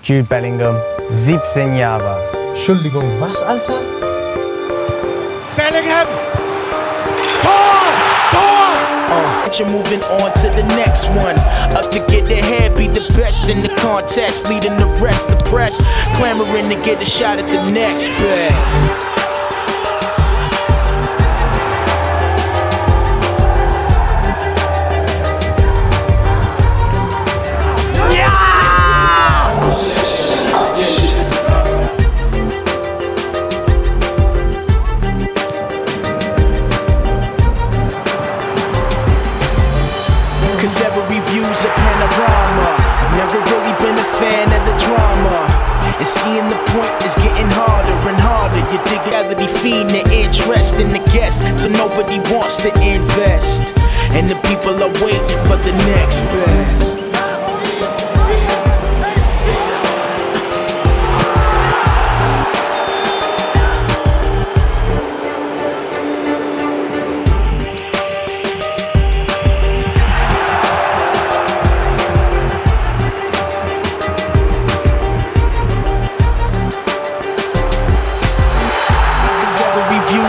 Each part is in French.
Jude Bellingham, 17 Jahre. Entschuldigung, was, Alter? Bellingham! Tor! Tor! You're moving on to the next one. Up to get ahead, be the best in the contest. Leading the rest, the press. Clamoring to get a shot at the next best. Cause every view's a panorama. I've never really been a fan of the drama. And seeing the point is getting harder and harder. You dig reality, fiend the interest in the guest, so nobody wants to invest. And the people are waiting for the next best.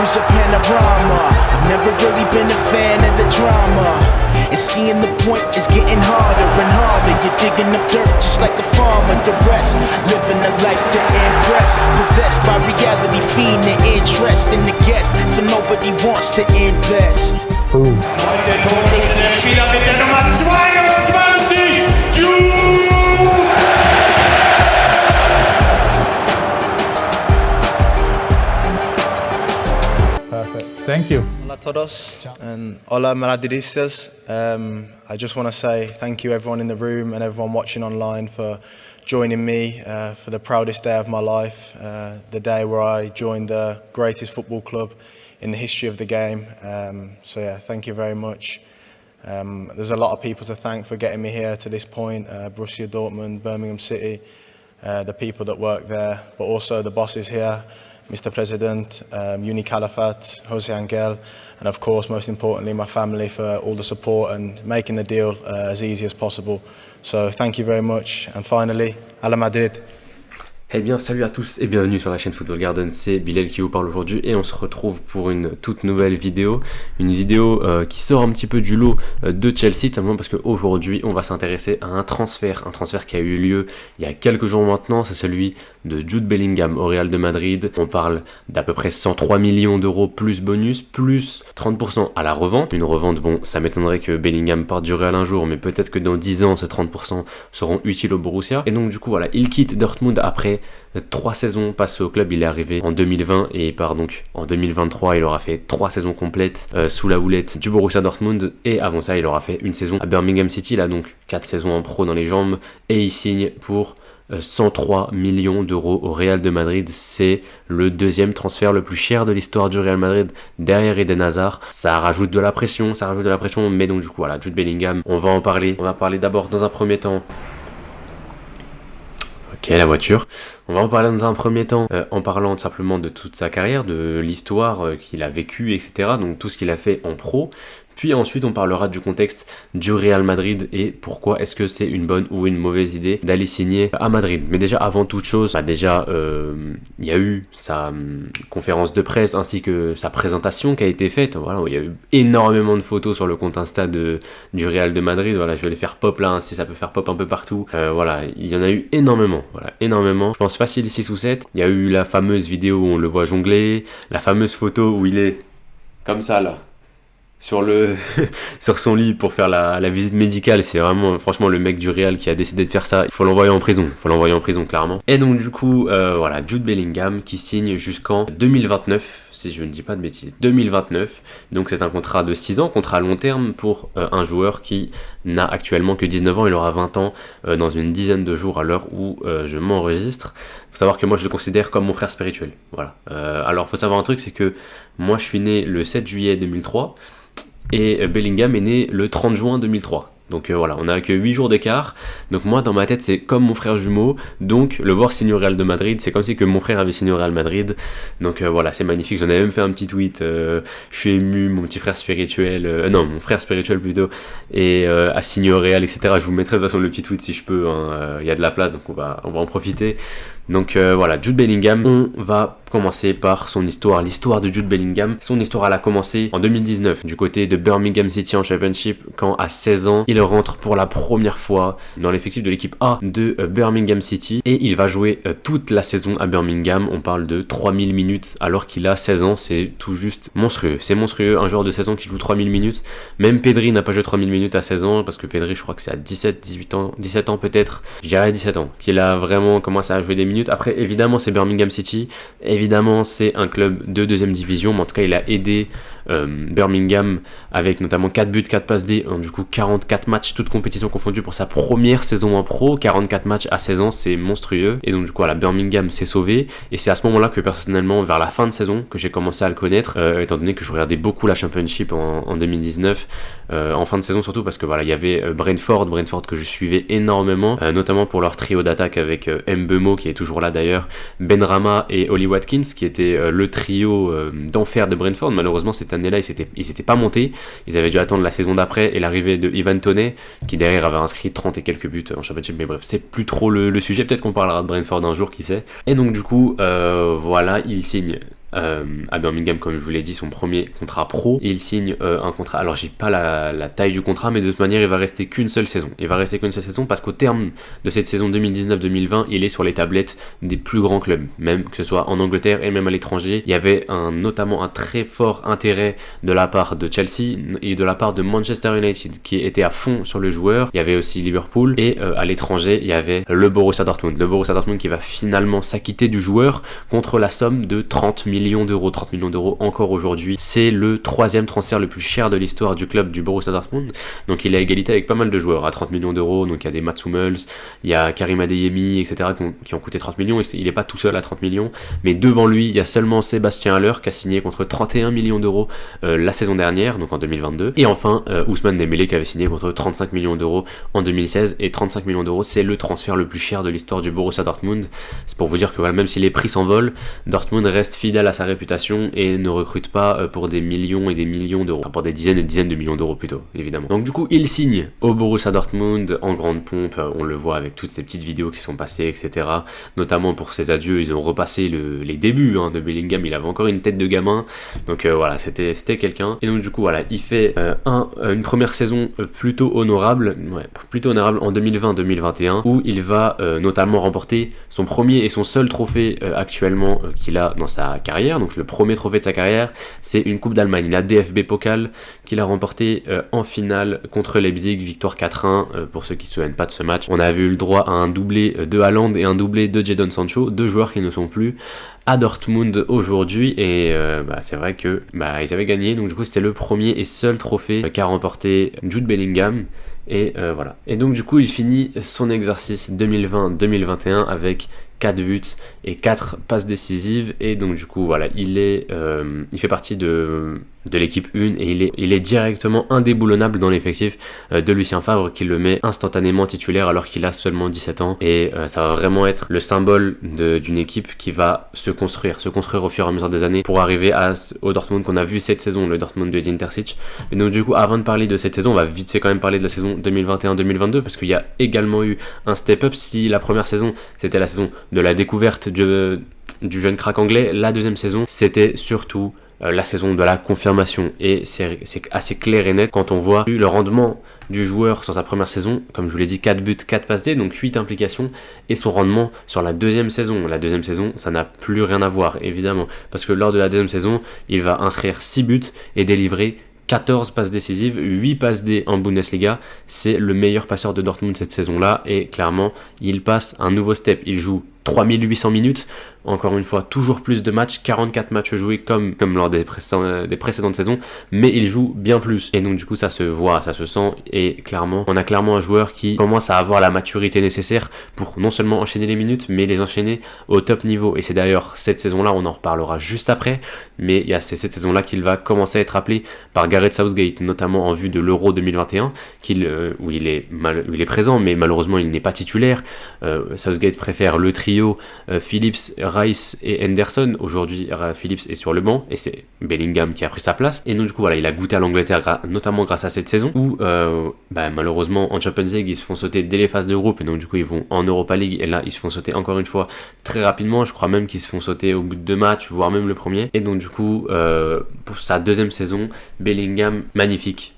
A panorama. I've never really been a fan of the drama. And seeing the point is getting harder and harder. You're digging up dirt just like a farmer. The rest, living a life to impress. Possessed by reality, fiend the interest in the guest, so nobody wants to invest. Boom. Der Spieler mit der Nummer 22, Jude! Thank you. Hola a todos and hola Madridistas. I just want to say thank you everyone in the room and everyone watching online for joining me for the proudest day of my life, the day where I joined the greatest football club in the history of the game. So yeah, thank you very much. There's a lot of people to thank for getting me here to this point, Borussia Dortmund, Birmingham City, the people that work there, but also the bosses here, Mr. President, Uni Calafat, Jose Angel, and of course, most importantly, my family for all the support and making the deal as easy as possible. So thank you very much. And finally, Hala Madrid. Eh bien, salut à tous et bienvenue sur la chaîne Football Garden, c'est Bilal qui vous parle aujourd'hui et on se retrouve pour une toute nouvelle vidéo. Une vidéo qui sort un petit peu du lot de Chelsea, simplement parce qu'aujourd'hui on va s'intéresser à un transfert qui a eu lieu il y a quelques jours maintenant, c'est celui de Jude Bellingham au Real de Madrid. On parle d'à peu près 103 millions d'euros plus bonus, plus 30% à la revente. Une revente, bon, ça m'étonnerait que Bellingham parte du Real un jour, mais peut-être que dans 10 ans ces 30% seront utiles au Borussia. Et donc du coup voilà, il quitte Dortmund après 3 saisons passées au club. Il est arrivé en 2020 et part donc en 2023. Il aura fait 3 saisons complètes sous la houlette du Borussia Dortmund et avant ça il aura fait une saison à Birmingham City. Il a donc 4 saisons en pro dans les jambes et il signe pour 103 millions d'euros au Real de Madrid. C'est le deuxième transfert le plus cher de l'histoire du Real Madrid derrière Eden Hazard. Ça rajoute de la pression, mais donc du coup voilà, Jude Bellingham, on va en parler. On va parler d'abord dans un premier temps. Ok, la voiture. On va en parler dans un premier temps en parlant simplement de toute sa carrière, de l'histoire qu'il a vécue, etc. Donc tout ce qu'il a fait en pro. Puis ensuite on parlera du contexte du Real Madrid et pourquoi est-ce que c'est une bonne ou une mauvaise idée d'aller signer à Madrid. Mais déjà avant toute chose, il y a eu sa conférence de presse ainsi que sa présentation qui a été faite. Voilà, il y a eu énormément de photos sur le compte Insta du Real de Madrid. Voilà, je vais les faire pop là, hein, si ça peut faire pop un peu partout. Voilà, il y en a eu énormément. Voilà, énormément. Je pense facile 6 ou 7. Il y a eu la fameuse vidéo où on le voit jongler, la fameuse photo où il est comme ça là. Sur son lit pour faire la visite médicale. C'est vraiment franchement le mec du Real qui a décidé de faire ça. Il faut l'envoyer en prison, clairement. Et donc du coup voilà, Jude Bellingham qui signe jusqu'en 2029 si je ne dis pas de bêtises, 2029. Donc c'est un contrat de 6 ans, contrat à long terme pour un joueur qui n'a actuellement que 19 ans. Il aura 20 ans dans une dizaine de jours à l'heure où je m'enregistre. Faut savoir que moi je le considère comme mon frère spirituel. Voilà. Alors faut savoir un truc, c'est que moi je suis né le 7 juillet 2003 et Bellingham est né le 30 juin 2003. Donc voilà, on a que 8 jours d'écart. Donc moi, dans ma tête, c'est comme mon frère jumeau. Donc le voir signer au Real de Madrid, c'est comme si que mon frère avait signé au Real Madrid. Donc voilà, c'est magnifique. J'en avais même fait un petit tweet. Je suis ému, mon petit frère spirituel, non, mon frère spirituel plutôt, et a signé au Real, etc. Je vous mettrai de toute façon le petit tweet si je peux. Il y a de la place, donc on va en profiter. Donc voilà, Jude Bellingham, on va commencer par son histoire, l'histoire de Jude Bellingham. Son histoire, elle a commencé en 2019 du côté de Birmingham City en Championship, quand à 16 ans, il rentre pour la première fois dans l'effectif de l'équipe A de Birmingham City et il va jouer toute la saison à Birmingham. On parle de 3000 minutes alors qu'il a 16 ans, c'est tout juste monstrueux. C'est monstrueux, un joueur de 16 ans qui joue 3000 minutes. Même Pedri n'a pas joué 3000 minutes à 16 ans parce que Pedri, je crois que c'est à 17 ans peut-être, je dirais 17 ans, qu'il a vraiment commencé à jouer des minutes. Après, évidemment, c'est Birmingham City, évidemment, c'est un club de deuxième division, mais en tout cas, il a aidé Birmingham avec notamment 4 buts, 4 passes D, du coup 44 matchs, toutes compétitions confondues pour sa première saison en pro. 44 matchs à 16 ans, c'est monstrueux. Et donc du coup, voilà, Birmingham s'est sauvé. Et c'est à ce moment-là que personnellement, vers la fin de saison, que j'ai commencé à le connaître, étant donné que je regardais beaucoup la Championship en 2019, en fin de saison surtout, parce que voilà, il y avait Brentford que je suivais énormément, notamment pour leur trio d'attaque avec Mbeumo, qui est toujours là d'ailleurs, Benrahma et Ollie Watkins, qui était le trio d'enfer de Brentford. Malheureusement, cette année-là, ils s'étaient pas montés. Ils avaient dû attendre la saison d'après et l'arrivée de Ivan Toney, qui derrière avait inscrit 30 et quelques buts en Championship. Mais bref, c'est plus trop le sujet. Peut-être qu'on parlera de Brentford un jour, qui sait. Et donc du coup, voilà, il signe à Birmingham, comme je vous l'ai dit, son premier contrat pro. Et il signe un contrat, alors j'ai pas la taille du contrat, mais de toute manière il va rester qu'une seule saison. Il va rester qu'une seule saison parce qu'au terme de cette saison 2019-2020, il est sur les tablettes des plus grands clubs, même que ce soit en Angleterre et même à l'étranger. Il y avait notamment un très fort intérêt de la part de Chelsea et de la part de Manchester United qui était à fond sur le joueur. Il y avait aussi Liverpool et à l'étranger il y avait le Borussia Dortmund. Le Borussia Dortmund qui va finalement s'acquitter du joueur contre la somme de 30 millions d'euros. 30 millions d'euros encore aujourd'hui. C'est le 3e transfert le plus cher de l'histoire du club du Borussia Dortmund. Donc il est à égalité avec pas mal de joueurs à 30 millions d'euros. Donc il y a des Mats Hummels, il y a Karim Adeyemi, etc. qui ont coûté 30 millions. Il n'est pas tout seul à 30 millions. Mais devant lui, il y a seulement Sébastien Haller qui a signé contre 31 millions d'euros la saison dernière, donc en 2022. Et enfin, Ousmane Dembélé qui avait signé contre 35 millions d'euros en 2016. Et 35 millions d'euros, c'est le transfert le plus cher de l'histoire du Borussia Dortmund. C'est pour vous dire que voilà, même si les prix s'envolent, Dortmund reste fidèle à sa réputation et ne recrute pas pour des millions et des millions d'euros, enfin pour des dizaines et des dizaines de millions d'euros plutôt, évidemment. Donc du coup, il signe au Borussia Dortmund en grande pompe, on le voit avec toutes ces petites vidéos qui sont passées, etc. Notamment pour ses adieux, ils ont repassé les débuts de Bellingham, il avait encore une tête de gamin, donc voilà, c'était quelqu'un. Et donc du coup, voilà, il fait une première saison plutôt honorable en 2020-2021, où il va notamment remporter son premier et son seul trophée actuellement qu'il a dans sa carrière. Donc le premier trophée de sa carrière, c'est une Coupe d'Allemagne, la DFB Pokal, qu'il a remporté en finale contre Leipzig, victoire 4-1 pour ceux qui ne se souviennent pas de ce match. On avait eu le droit à un doublé de Haaland et un doublé de Jadon Sancho, deux joueurs qui ne sont plus à Dortmund aujourd'hui, et c'est vrai que ils avaient gagné. Donc du coup c'était le premier et seul trophée qu'a remporté Jude Bellingham. Et voilà. Et donc du coup il finit son exercice 2020-2021 avec 4 buts et 4 passes décisives. Et donc du coup voilà, il fait partie de l'équipe 1 et il est directement indéboulonnable dans l'effectif de Lucien Favre, qui le met instantanément titulaire alors qu'il a seulement 17 ans. Et ça va vraiment être le symbole d'une équipe qui va se construire au fur et à mesure des années pour arriver au Dortmund qu'on a vu cette saison, le Dortmund de Edin Terzic. Et donc du coup, avant de parler de cette saison, on va vite fait quand même parler de la saison 2021-2022 parce qu'il y a également eu un step-up. Si la première saison c'était la saison de la découverte du jeune crack anglais, la deuxième saison c'était surtout la saison de la confirmation, et c'est assez clair et net quand on voit le rendement du joueur sur sa première saison. Comme je vous l'ai dit, 4 buts, 4 passes D, donc 8 implications, et son rendement sur la deuxième saison. La deuxième saison, ça n'a plus rien à voir, évidemment, parce que lors de la deuxième saison, il va inscrire 6 buts et délivrer 14 passes décisives, 8 passes D en Bundesliga. C'est le meilleur passeur de Dortmund cette saison-là, et clairement, il passe un nouveau step. Il joue 3800 minutes. Encore une fois, toujours plus de matchs, 44 matchs joués comme lors des précédentes saisons, mais il joue bien plus. Et donc du coup ça se voit, ça se sent, et clairement, on a clairement un joueur qui commence à avoir la maturité nécessaire pour non seulement enchaîner les minutes, mais les enchaîner au top niveau. Et c'est d'ailleurs cette saison-là, on en reparlera juste après, mais c'est cette saison-là qu'il va commencer à être appelé par Gareth Southgate, notamment en vue de l'Euro 2021, où il est présent, mais malheureusement il n'est pas titulaire. Southgate préfère le trio Phillips, Rice et Henderson. Aujourd'hui, Phillips est sur le banc et c'est Bellingham qui a pris sa place. Et donc du coup, voilà, il a goûté à l'Angleterre notamment grâce à cette saison où malheureusement en Champions League ils se font sauter dès les phases de groupe, et donc du coup ils vont en Europa League et là ils se font sauter encore une fois très rapidement. Je crois même qu'ils se font sauter au bout de 2 matchs, voire même le premier. Et donc du coup pour sa deuxième saison, Bellingham, magnifique,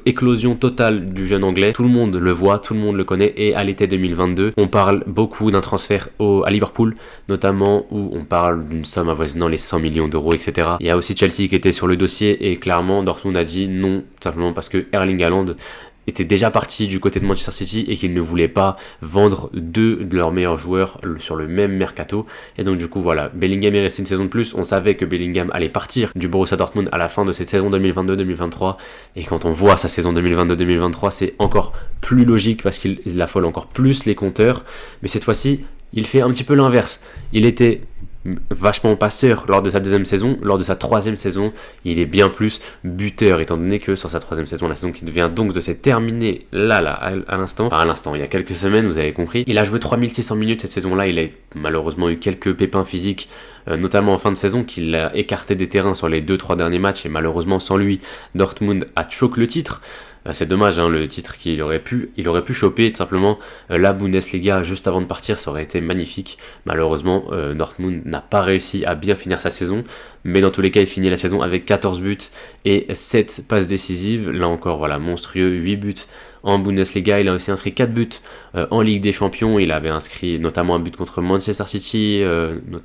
éclosion totale du jeune anglais. Tout le monde le voit, tout le monde le connaît. Et à l'été 2022, on parle beaucoup d'un transfert à Liverpool, notamment, où on parle d'une somme avoisinant les 100 millions d'euros, etc. Il y a aussi Chelsea qui était sur le dossier, et clairement Dortmund a dit non, simplement parce que Erling Haaland était déjà parti du côté de Manchester City et qu'ils ne voulaient pas vendre 2 de leurs meilleurs joueurs sur le même mercato. Et donc du coup voilà, Bellingham est resté une saison de plus. On savait que Bellingham allait partir du Borussia Dortmund à la fin de cette saison 2022-2023, et quand on voit sa saison 2022-2023, c'est encore plus logique parce qu'il affole encore plus les compteurs. Mais cette fois-ci, il fait un petit peu l'inverse. Il était vachement passeur lors de sa deuxième saison. Lors de sa troisième saison, il est bien plus buteur, étant donné que sur sa troisième saison, la saison qui vient donc de se terminer à l'instant, il y a quelques semaines, vous avez compris, il a joué 3600 minutes cette saison-là. Il a malheureusement eu quelques pépins physiques, notamment en fin de saison, qui l'a écarté des terrains sur les 2-3 derniers matchs, et malheureusement sans lui, Dortmund a choqué le titre. C'est dommage, hein, le titre qu'il aurait pu choper, tout simplement la Bundesliga juste avant de partir, ça aurait été magnifique. Malheureusement, Dortmund n'a pas réussi à bien finir sa saison, mais dans tous les cas, il finit la saison avec 14 buts et 7 passes décisives. Là encore, voilà, monstrueux, 8 buts en Bundesliga. Il a aussi inscrit 4 buts en Ligue des Champions. Il avait inscrit notamment un but contre Manchester City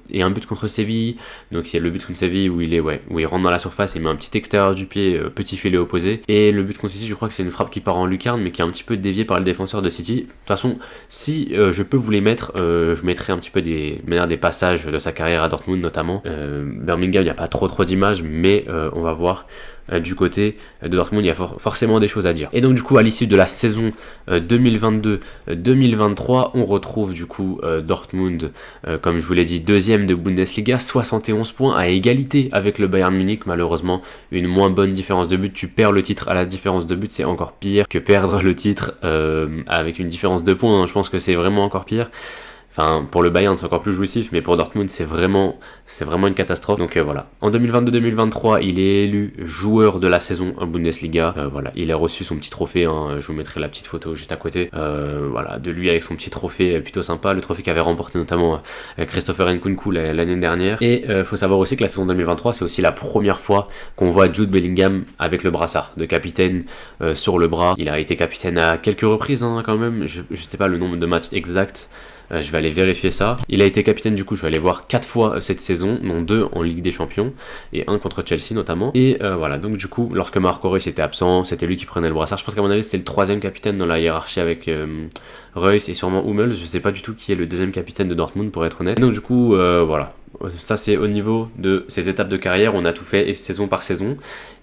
et un but contre Séville. Donc il y a le but contre Séville où il rentre dans la surface et met un petit extérieur du pied, petit filet opposé. Et le but contre City, je crois que c'est une frappe qui part en lucarne, mais qui est un petit peu déviée par le défenseur de City. De toute façon, si je peux vous les mettre, je mettrai un petit peu des passages de sa carrière à Dortmund notamment. Birmingham, il n'y a pas trop d'images, mais on va voir. Du côté de Dortmund, il y a forcément des choses à dire. Et donc du coup, à l'issue de la saison 2022-2023, on retrouve du coup Dortmund, comme je vous l'ai dit, deuxième de Bundesliga, 71 points à égalité avec le Bayern Munich. Malheureusement, une moins bonne différence de but. Tu perds le titre à la différence de but, c'est encore pire que perdre le titre avec une différence de points. Je pense que c'est vraiment encore pire. Enfin, pour le Bayern, c'est encore plus jouissif, mais pour Dortmund, c'est vraiment une catastrophe. Donc voilà. En 2022-2023, il est élu joueur de la saison en Bundesliga. Voilà, il a reçu son petit trophée. Hein. Je vous mettrai la petite photo juste à côté. Voilà, de lui avec son petit trophée plutôt sympa. Le trophée qu'avait remporté notamment Christopher Nkunku l'année dernière. Et faut savoir aussi que la saison 2023, c'est aussi la première fois qu'on voit Jude Bellingham avec le brassard de capitaine sur le bras. Il a été capitaine à quelques reprises hein, quand même. Je sais pas le nombre de matchs exacts. Je vais aller vérifier ça. Il a été capitaine du coup, je vais aller voir 4 fois cette saison, dont 2 en Ligue des Champions et 1 contre Chelsea notamment. Et voilà, donc du coup, lorsque Marco Reus était absent, c'était lui qui prenait le brassard. Je pense qu'à mon avis, c'était le 3e capitaine dans la hiérarchie avec Reus et sûrement Hummels. Je sais pas du tout qui est le 2e capitaine de Dortmund pour être honnête. Et donc du coup, voilà. Ça c'est au niveau de ces étapes de carrière, on a tout fait et saison par saison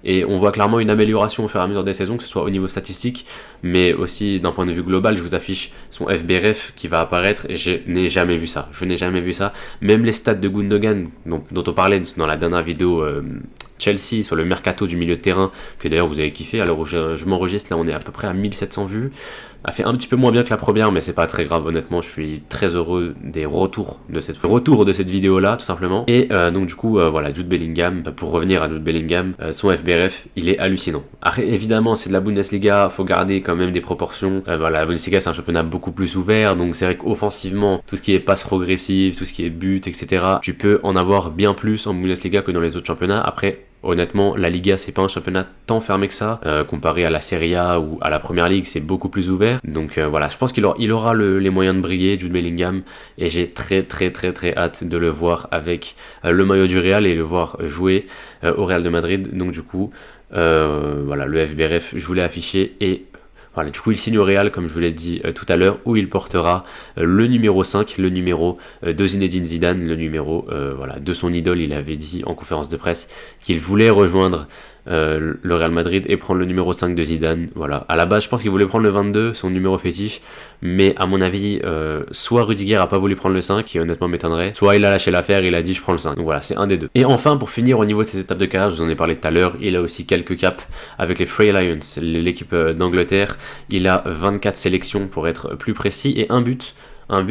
et on voit clairement une amélioration au fur et à mesure des saisons, que ce soit au niveau statistique mais aussi d'un point de vue global. Je vous affiche son FBref qui va apparaître et je n'ai jamais vu ça, même les stats de Gundogan dont on parlait dans la dernière vidéo Chelsea sur le mercato du milieu de terrain, que d'ailleurs vous avez kiffé. Alors où je m'enregistre, là on est à peu près à 1700 vues, a fait un petit peu moins bien que la première, mais c'est pas très grave, honnêtement. Je suis très heureux des retours de cette vidéo là, tout simplement. Et donc du coup voilà, Jude Bellingham, pour revenir à Jude Bellingham, son FBref il est hallucinant. Après évidemment c'est de la Bundesliga, faut garder quand même des proportions. Voilà, la Bundesliga c'est un championnat beaucoup plus ouvert, donc c'est vrai qu'offensivement tout ce qui est passe progressive, tout ce qui est but, etc., tu peux en avoir bien plus en Bundesliga que dans les autres championnats. Après honnêtement, la Liga, c'est pas un championnat tant fermé que ça, comparé à la Serie A ou à la Première Ligue, c'est beaucoup plus ouvert. Donc voilà, je pense qu'il aura les moyens de briller, Jude Bellingham, et j'ai très hâte de le voir avec le maillot du Real et le voir jouer au Real de Madrid. Donc du coup, voilà, le FBref, je vous l'ai affiché et Voilà, du coup il signe au Real comme je vous l'ai dit tout à l'heure, où il portera le numéro 5, le numéro de Zinedine Zidane, le numéro voilà, de son idole. Il avait dit en conférence de presse qu'il voulait rejoindre le Real Madrid et prendre le numéro 5 de Zidane. Voilà. À la base, je pense qu'il voulait prendre le 22, son numéro fétiche, mais à mon avis, soit Rudiger a pas voulu prendre le 5, qui honnêtement m'étonnerait, soit il a lâché l'affaire, il a dit je prends le 5. Donc voilà, c'est un des deux. Et enfin, pour finir, au niveau de ses étapes de carrière, je vous en ai parlé tout à l'heure, il a aussi quelques caps avec les Free Lions, l'équipe d'Angleterre. Il a 24 sélections pour être plus précis et un but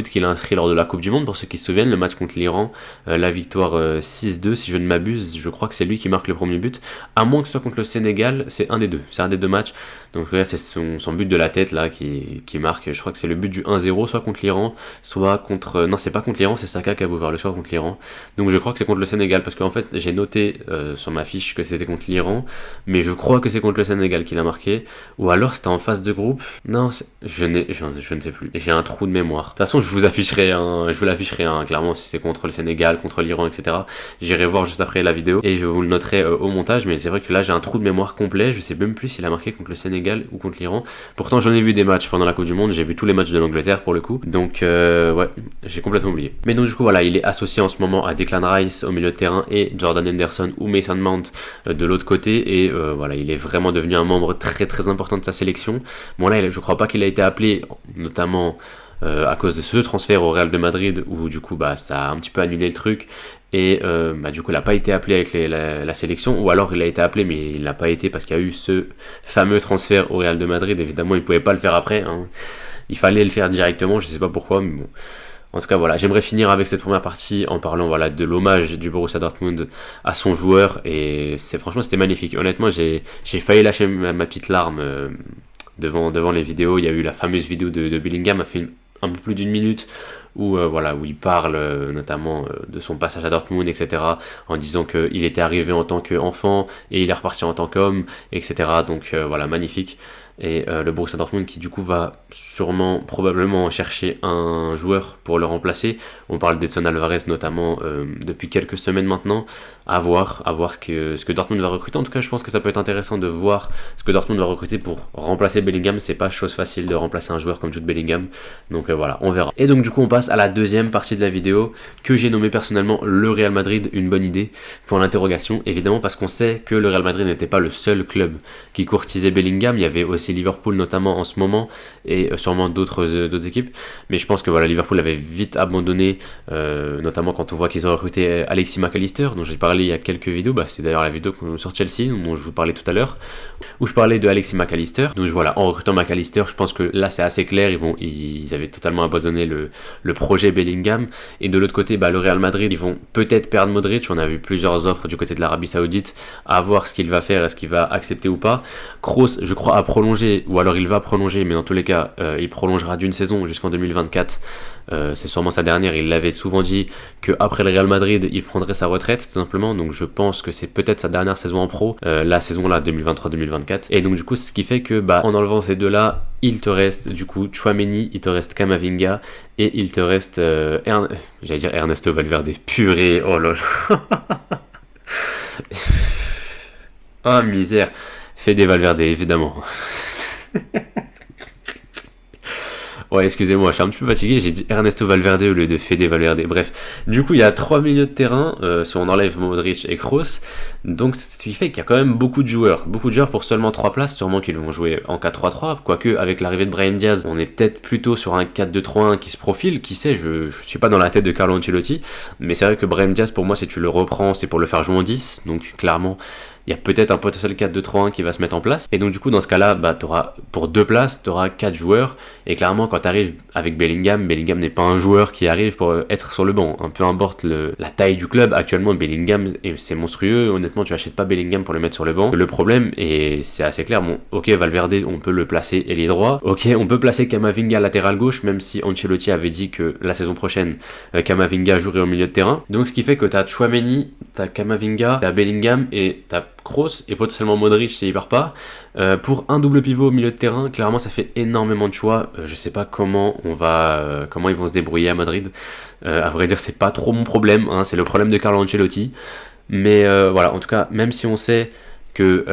qu'il a inscrit lors de la Coupe du Monde, pour ceux qui se souviennent, le match contre l'Iran, la victoire 6-2 si je ne m'abuse, je crois que c'est lui qui marque le premier but, à moins que ce soit contre le Sénégal, c'est un des deux matchs, donc là c'est son but de la tête là qui marque, je crois que c'est le but du 1-0, soit contre l'Iran, soit contre, non c'est pas contre l'Iran, c'est Saka qui a ouvert le score contre l'Iran, donc je crois que c'est contre le Sénégal, parce qu'en fait j'ai noté sur ma fiche que c'était contre l'Iran, mais je crois que c'est contre le Sénégal qu'il a marqué, ou alors c'était en phase de groupe, non, je ne sais plus, j'ai un trou de mémoire. De toute façon, je vous l'afficherai clairement si c'est contre le Sénégal, contre l'Iran, etc. J'irai voir juste après la vidéo et je vous le noterai au montage, mais c'est vrai que là j'ai un trou de mémoire complet, je sais même plus s'il a marqué contre le Sénégal ou contre l'Iran. Pourtant j'en ai vu des matchs pendant la Coupe du Monde, j'ai vu tous les matchs de l'Angleterre pour le coup, donc ouais, j'ai complètement oublié. Mais donc du coup voilà, il est associé en ce moment à Declan Rice au milieu de terrain et Jordan Henderson ou Mason Mount de l'autre côté, et voilà, il est vraiment devenu un membre très très important de sa sélection. Bon là, je crois pas qu'il a été appelé, notamment à cause de ce transfert au Real de Madrid où du coup ça a un petit peu annulé le truc et du coup il n'a pas été appelé avec la sélection, ou alors il a été appelé mais il n'a pas été parce qu'il y a eu ce fameux transfert au Real de Madrid. Évidemment il ne pouvait pas le faire après, hein. Il fallait le faire directement, je ne sais pas pourquoi, mais bon. En tout cas voilà, j'aimerais finir avec cette première partie en parlant voilà, de l'hommage du Borussia Dortmund à son joueur, et franchement c'était magnifique. Honnêtement j'ai failli lâcher ma petite larme devant les vidéos. Il y a eu la fameuse vidéo de Bellingham, a fait un peu plus d'une minute où il parle notamment de son passage à Dortmund, etc., en disant qu'il était arrivé en tant qu'enfant et il est reparti en tant qu'homme, etc. Donc voilà, magnifique. Et le Borussia Dortmund qui du coup va sûrement, probablement chercher un joueur pour le remplacer. On parle d'Edson Alvarez notamment depuis quelques semaines maintenant. À voir ce que Dortmund va recruter. En tout cas, je pense que ça peut être intéressant de voir ce que Dortmund va recruter pour remplacer Bellingham. C'est pas chose facile de remplacer un joueur comme Jude Bellingham. Donc voilà, on verra. Et donc du coup, on passe à la deuxième partie de la vidéo que j'ai nommée personnellement le Real Madrid, une bonne idée pour l'interrogation. Évidemment parce qu'on sait que le Real Madrid n'était pas le seul club qui courtisait Bellingham. Il y avait aussi Liverpool notamment en ce moment et sûrement d'autres équipes. Mais je pense que voilà, Liverpool avait vite abandonné, notamment quand on voit qu'ils ont recruté Alexis McAllister, dont j'ai parlé il y a quelques vidéos. C'est d'ailleurs la vidéo sur Chelsea dont je vous parlais tout à l'heure, où je parlais de Alexis McAllister. Donc voilà, en recrutant McAllister, je pense que là c'est assez clair, ils avaient totalement abandonné le projet Bellingham. Et de l'autre côté, le Real Madrid, ils vont peut-être perdre Modric. On a vu plusieurs offres du côté de l'Arabie Saoudite, à voir ce qu'il va faire, est-ce qu'il va accepter ou pas. Kroos, je crois, a prolongé, ou alors il va prolonger, mais dans tous les cas, il prolongera d'une saison jusqu'en 2024. C'est sûrement sa dernière. Il l'avait souvent dit qu'après le Real Madrid il prendrait sa retraite tout simplement, donc je pense que c'est peut-être sa dernière saison en pro, la saison là 2023-2024. Et donc du coup ce qui fait que en enlevant ces deux là, il te reste du coup Tchouaméni, il te reste Camavinga et il te reste j'allais dire Ernesto Valverde, purée, oh là là. Oh misère, Fede Valverde évidemment. Ouais, excusez-moi, je suis un petit peu fatigué, j'ai dit Ernesto Valverde au lieu de Fede Valverde. Bref, du coup, il y a 3 milieux de terrain, si on enlève Modric et Kroos. Donc, ce qui fait qu'il y a quand même beaucoup de joueurs pour seulement 3 places. Sûrement qu'ils vont jouer en 4-3-3. Quoique, avec l'arrivée de Brahim Diaz, on est peut-être plutôt sur un 4-2-3-1 qui se profile. Qui sait, je suis pas dans la tête de Carlo Ancelotti. Mais c'est vrai que Brahim Diaz, pour moi, si tu le reprends, c'est pour le faire jouer en 10. Donc, clairement, il y a peut-être un potentiel 4-2-3-1 qui va se mettre en place. Et donc du coup dans ce cas-là, pour 2 places, tu auras 4 joueurs. Et clairement quand tu arrives avec Bellingham n'est pas un joueur qui arrive pour être sur le banc. Peu importe la taille du club, actuellement Bellingham c'est monstrueux. Honnêtement tu achètes pas Bellingham pour le mettre sur le banc. Le problème, et c'est assez clair, ok Valverde on peut le placer ailier droit. Ok on peut placer Camavinga latéral gauche, même si Ancelotti avait dit que la saison prochaine Camavinga jouerait au milieu de terrain. Donc ce qui fait que tu as Tchouaméni, tu as Camavinga, tu as Bellingham et tu as Kroos et potentiellement Modric s'il part pas. Pour un double pivot au milieu de terrain, clairement ça fait énormément de choix. Je sais pas comment ils vont se débrouiller à Madrid. À vrai dire c'est pas trop mon problème, hein, c'est le problème de Carlo Ancelotti. Mais voilà, en tout cas, même si on sait que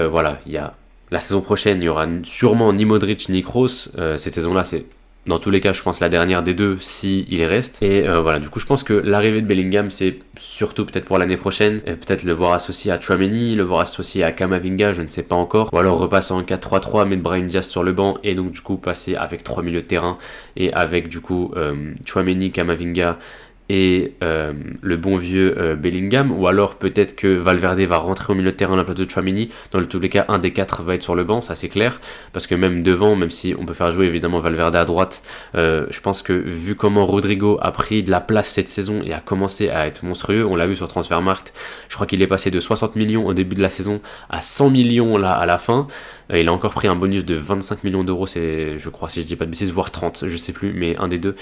il y a La saison prochaine, il y aura sûrement ni Modric ni Kroos. Cette saison-là, c'est dans tous les cas, je pense la dernière des deux si il reste. Et voilà, du coup, je pense que l'arrivée de Bellingham, c'est surtout peut-être pour l'année prochaine. Et peut-être le voir associé à Tchouaméni, le voir associé à Camavinga, je ne sais pas encore. Ou alors repasser en 4-3-3, mettre Brahim Diaz sur le banc et donc du coup passer avec 3 milieux de terrain et avec du coup Tchouaméni, Camavinga et le bon vieux Bellingham, ou alors peut-être que Valverde va rentrer au milieu de terrain à la place de Tchouaméni. Dans tous les cas, un des quatre va être sur le banc, ça c'est clair, parce que même devant, même si on peut faire jouer évidemment Valverde à droite, je pense que vu comment Rodrigo a pris de la place cette saison et a commencé à être monstrueux, on l'a vu sur Transfermarkt, je crois qu'il est passé de 60 millions au début de la saison à 100 millions là à la fin. Il a encore pris un bonus de 25 millions d'euros, c'est, je crois, si je dis pas de bêtises, voire 30, je sais plus, mais un des deux.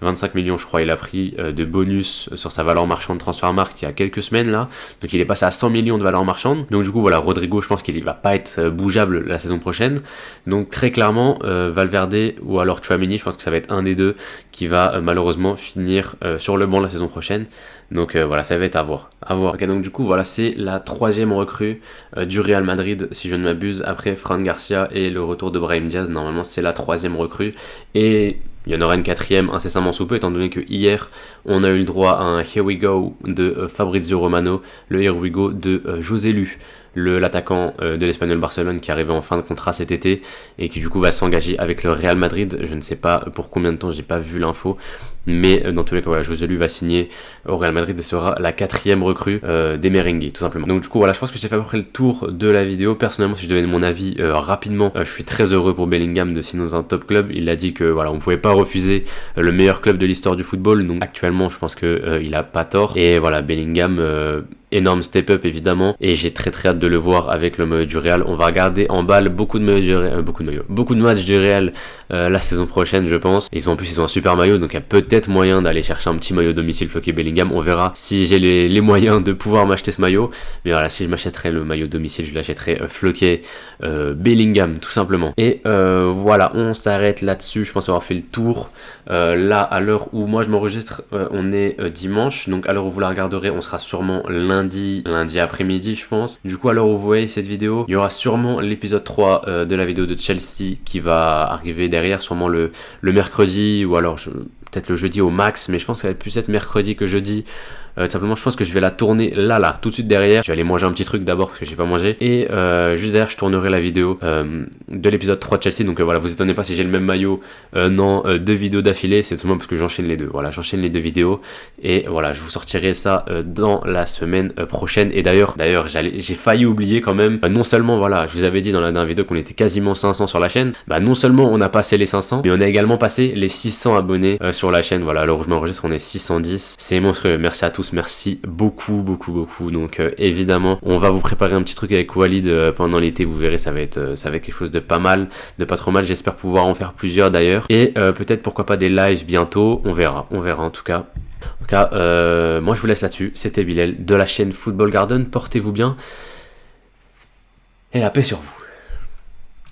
25 millions, je crois, il a pris de bonus sur sa valeur marchande Transfermarkt il y a quelques semaines là. Donc il est passé à 100 millions de valeur marchande. Donc du coup, voilà, Rodrigo, je pense qu'il va pas être bougeable la saison prochaine. Donc très clairement, Valverde ou alors Tchouaméni, je pense que ça va être un des deux qui va malheureusement finir sur le banc la saison prochaine. Donc voilà, ça va être à voir. Okay, donc du coup, voilà, c'est la troisième recrue du Real Madrid, si je ne m'abuse, après Fran Garcia et le retour de Brahim Diaz. Normalement, c'est la troisième recrue. Et il y en aura une quatrième incessamment sous peu, étant donné que hier, on a eu le droit à un Here We Go de Fabrizio Romano, le Here We Go de José Lu, l'attaquant de l'Espagnol Barcelone qui est arrivé en fin de contrat cet été et qui du coup va s'engager avec le Real Madrid. Je ne sais pas pour combien de temps, j'ai pas vu l'info, mais dans tous les cas, voilà, José Lu va signer au Real Madrid et sera la quatrième recrue des merengues, tout simplement. Donc du coup, voilà, je pense que j'ai fait à peu près le tour de la vidéo. Personnellement, si je devais donner mon avis rapidement, je suis très heureux pour Bellingham de signer dans un top club. Il a dit que voilà, on pouvait pas refuser le meilleur club de l'histoire du football. Donc actuellement, je pense que il a pas tort. Et voilà, Bellingham, énorme step-up évidemment, et j'ai très hâte de le voir avec le maillot du Real. On va regarder en balle beaucoup de matchs du Real la saison prochaine, je pense. Et en plus ils ont un super maillot, donc il y a peut-être moyen d'aller chercher un petit maillot domicile floqué Bellingham. On verra si j'ai les moyens de pouvoir m'acheter ce maillot. Mais voilà, si je m'achèterais le maillot domicile, je l'achèterais floqué Bellingham tout simplement. Et voilà, on s'arrête là-dessus. Je pense avoir fait le tour. Là, à l'heure où moi je m'enregistre, on est dimanche, donc à l'heure où vous la regarderez, on sera sûrement lundi après-midi, je pense. Du coup, à l'heure où vous voyez cette vidéo, il y aura sûrement l'épisode 3 de la vidéo de Chelsea qui va arriver derrière, sûrement le mercredi, ou alors peut-être le jeudi au max, mais je pense que ça va plus être mercredi que jeudi. Simplement, je pense que je vais la tourner là, tout de suite derrière. Je vais aller manger un petit truc d'abord parce que j'ai pas mangé. Et juste derrière, je tournerai la vidéo de l'épisode 3 de Chelsea. Donc voilà, vous étonnez pas si j'ai le même maillot dans 2 vidéos d'affilée. C'est tout simplement parce que j'enchaîne les deux. Voilà, j'enchaîne les 2 vidéos. Et voilà, je vous sortirai ça dans la semaine prochaine. Et d'ailleurs, j'ai failli oublier quand même. Non seulement, voilà, je vous avais dit dans la dernière vidéo qu'on était quasiment 500 sur la chaîne. Non seulement on a passé les 500, mais on a également passé les 600 abonnés sur la chaîne. Voilà, alors où je m'enregistre, on est 610. C'est monstrueux. Merci à tous. Merci beaucoup. Donc évidemment, on va vous préparer un petit truc avec Walid pendant l'été. Vous verrez, ça va être quelque chose de pas mal, de pas trop mal. J'espère pouvoir en faire plusieurs d'ailleurs. Et peut-être pourquoi pas des lives bientôt. On verra en tout cas. Moi je vous laisse là-dessus. C'était Bilal de la chaîne Football Garden. Portez-vous bien et la paix sur vous.